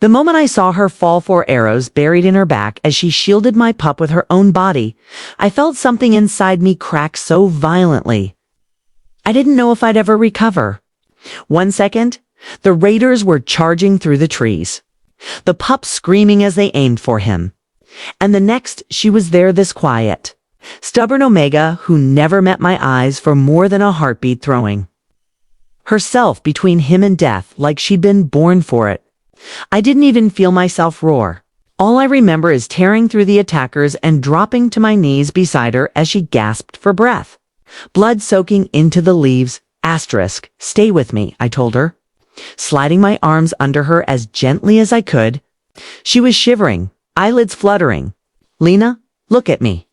The moment I saw her fall 4 arrows buried in her back as she shielded my pup with her own body, I felt something inside me crack so violently. I didn't know if I'd ever recover. 1 second, the raiders were charging through the trees, the pup screaming as they aimed for him. And the next, she was there this quiet, stubborn Omega who never met my eyes for more than a heartbeat throwing herself between him and death like she'd been born for it. I didn't even feel myself roar. All I remember is tearing through the attackers and dropping to my knees beside her as she gasped for breath. Blood soaking into the leaves. Stay with me, I told her, sliding my arms under her as gently as I could. She was shivering, eyelids fluttering. Lena, look at me.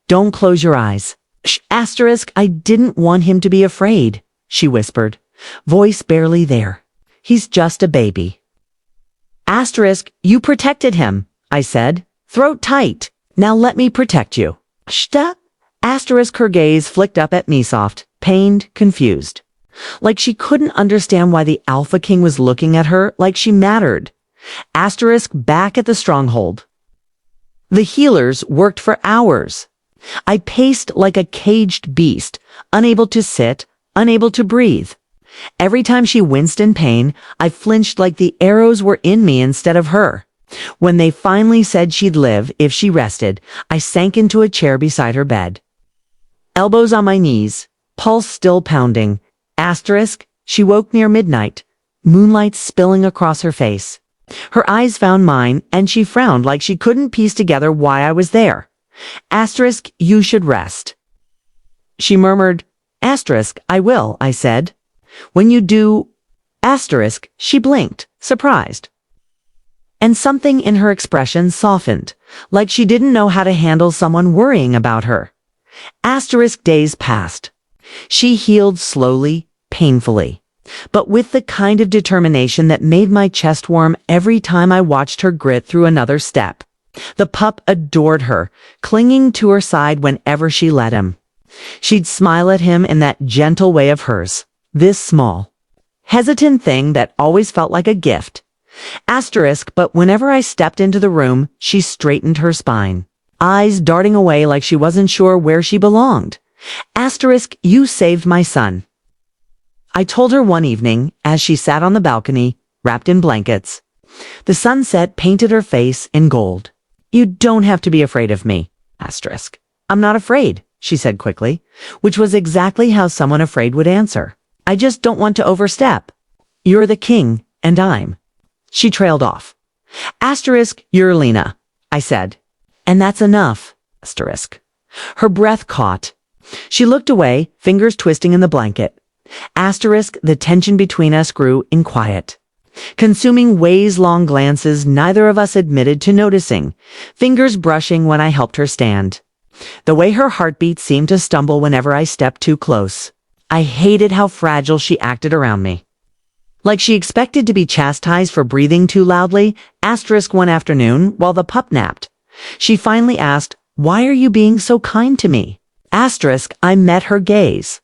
Don't close your eyes. I didn't want him to be afraid, she whispered, voice barely there. He's just a baby. You protected him, I said, throat tight. Now let me protect you. Her gaze flicked up at me soft, pained, confused. Like she couldn't understand why the Alpha King was looking at her like she mattered. Back at the stronghold. The healers worked for hours. I paced like a caged beast, unable to sit, unable to breathe. Every time she winced in pain, I flinched like the arrows were in me instead of her. When they finally said she'd live if she rested, I sank into a chair beside her bed. Elbows on my knees, pulse still pounding. She woke near midnight, moonlight spilling across her face. Her eyes found mine, and she frowned like she couldn't piece together why I was there. You should rest. She murmured, I will, I said. When you do, she blinked, surprised. And something in her expression softened, like she didn't know how to handle someone worrying about her. Days passed. She healed slowly, painfully, but with the kind of determination that made my chest warm every time I watched her grit through another step. The pup adored her, clinging to her side whenever she let him. She'd smile at him in that gentle way of hers, this small, hesitant thing that always felt like a gift. But whenever I stepped into the room, she straightened her spine, eyes darting away like she wasn't sure where she belonged. You saved my son, I told her one evening as she sat on the balcony, wrapped in blankets. The sunset painted her face in gold. You don't have to be afraid of me, I'm not afraid, she said quickly, which was exactly how someone afraid would answer. I just don't want to overstep. You're the king, and I'm. She trailed off. You're Lena, I said. And that's enough, Her breath caught. She looked away, fingers twisting in the blanket. The tension between us grew in quiet. Consuming ways-long glances neither of us admitted to noticing, fingers brushing when I helped her stand. The way her heartbeat seemed to stumble whenever I stepped too close. I hated how fragile she acted around me. Like she expected to be chastised for breathing too loudly, one afternoon while the pup napped. She finally asked, "Why are you being so kind to me?" I met her gaze.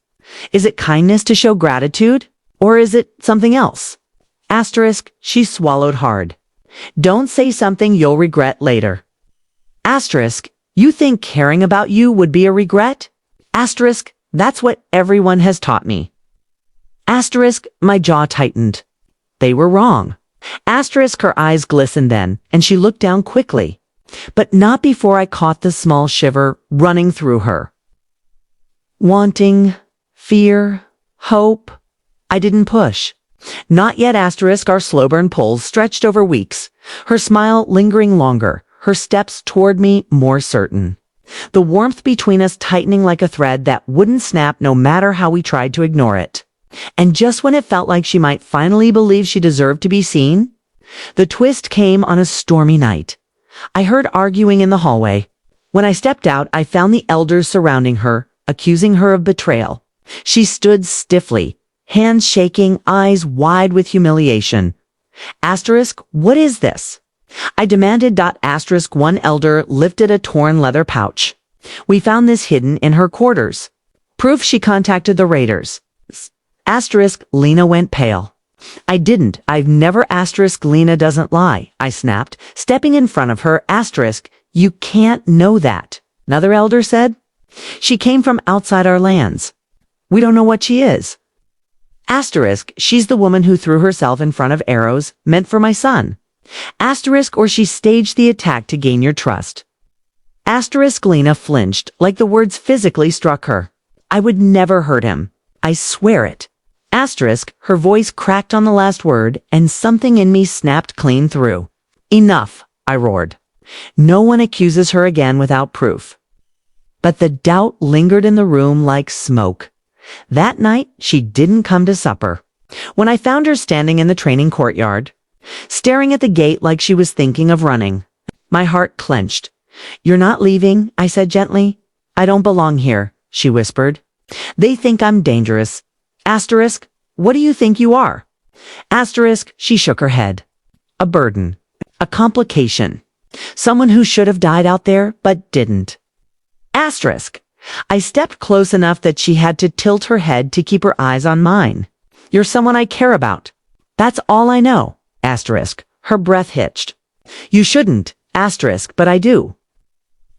Is it kindness to show gratitude? Or is it something else? She swallowed hard. Don't say something you'll regret later. You think caring about you would be a regret? That's what everyone has taught me. My jaw tightened. They were wrong. Her eyes glistened then, and she looked down quickly. But not before I caught the small shiver running through her. Wanting, fear, hope. I didn't push. Not yet. Our slow burn pulls stretched over weeks, her smile lingering longer, her steps toward me more certain. The warmth between us tightening like a thread that wouldn't snap no matter how we tried to ignore it. And just when it felt like she might finally believe she deserved to be seen, the twist came on a stormy night. I heard arguing in the hallway. When I stepped out, I found the elders surrounding her, accusing her of betrayal. She stood stiffly, hands shaking, eyes wide with humiliation. What is this? I demanded. One elder lifted a torn leather pouch. We found this hidden in her quarters. Proof she contacted the raiders. Lena went pale. I didn't. I've never asterisk Lena doesn't lie, I snapped, stepping in front of her. Asterisk, you can't know that, another elder said. She came from outside our lands. We don't know what she is. Asterisk, she's the woman who threw herself in front of arrows meant for my son. Asterisk, or she staged the attack to gain your trust. Asterisk, Lena flinched, like the words physically struck her. I would never hurt him. I swear it. Asterisk, her voice cracked on the last word, and something in me snapped clean through. Enough, I roared. No one accuses her again without proof. But the doubt lingered in the room like smoke. That night, she didn't come to supper. When I found her standing in the training courtyard, staring at the gate like she was thinking of running, my heart clenched. You're not leaving, I said gently. I don't belong here, she whispered. They think I'm dangerous. Asterisk, what do you think you are? Asterisk, she shook her head. A burden. A complication. Someone who should have died out there, but didn't. Asterisk. I stepped close enough that she had to tilt her head to keep her eyes on mine. You're someone I care about. That's all I know. Asterisk. Her breath hitched. You shouldn't. Asterisk, but I do.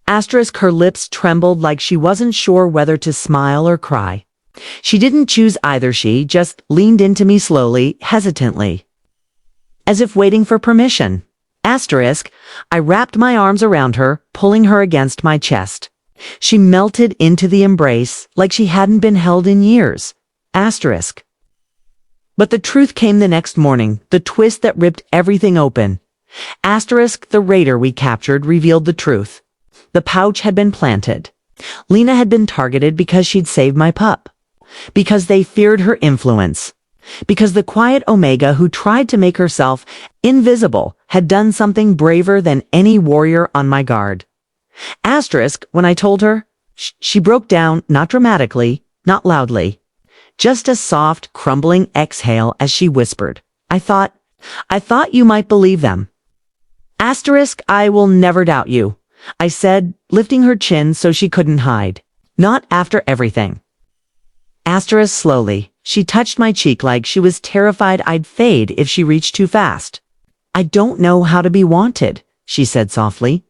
Asterisk, her lips trembled like she wasn't sure whether to smile or cry. She didn't choose either. She just leaned into me slowly, hesitantly, as if waiting for permission. Asterisk, I wrapped my arms around her, pulling her against my chest. She melted into the embrace like she hadn't been held in years. Asterisk. But the truth came the next morning, the twist that ripped everything open. Asterisk, the raider we captured, revealed the truth. The pouch had been planted. Lena had been targeted because she'd saved my pup. Because they feared her influence. Because the quiet Omega who tried to make herself invisible had done something braver than any warrior on my guard. Asterisk, when I told her, she broke down, not dramatically, not loudly. Just a soft, crumbling exhale as she whispered, I thought you might believe them. Asterisk, I will never doubt you, I said, lifting her chin so she couldn't hide. Not after everything. Asterisk, slowly, she touched my cheek like she was terrified I'd fade if she reached too fast. I don't know how to be wanted, she said softly.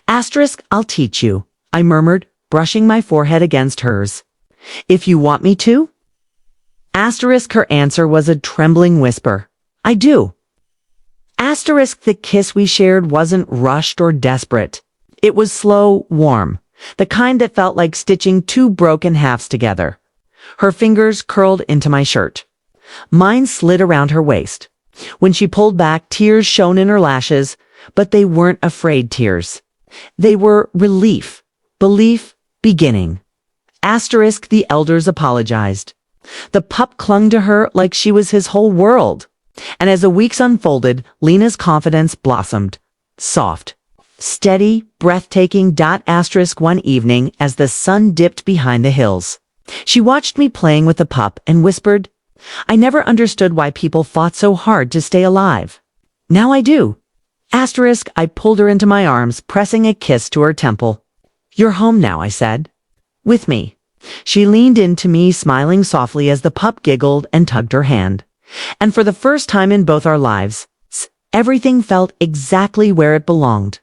Asterisk, I'll teach you, I murmured, brushing my forehead against hers. If you want me to? Asterisk, her answer was a trembling whisper. I do. Asterisk, the kiss we shared wasn't rushed or desperate. It was slow, warm, the kind that felt like stitching two broken halves together. Her fingers curled into my shirt. Mine slid around her waist. When she pulled back, tears shone in her lashes, but they weren't afraid tears. They were relief, belief, beginning. Asterisk, the elders apologized. The pup clung to her like she was his whole world. And as the weeks unfolded, Lena's confidence blossomed. Soft, steady, breathtaking. Asterisk, one evening, as the sun dipped behind the hills, she watched me playing with the pup and whispered, I never understood why people fought so hard to stay alive. Now I do. Asterisk, I pulled her into my arms, pressing a kiss to her temple. You're home now, I said. With me. She leaned into me, smiling softly as the pup giggled and tugged her hand. And for the first time in both our lives, everything felt exactly where it belonged.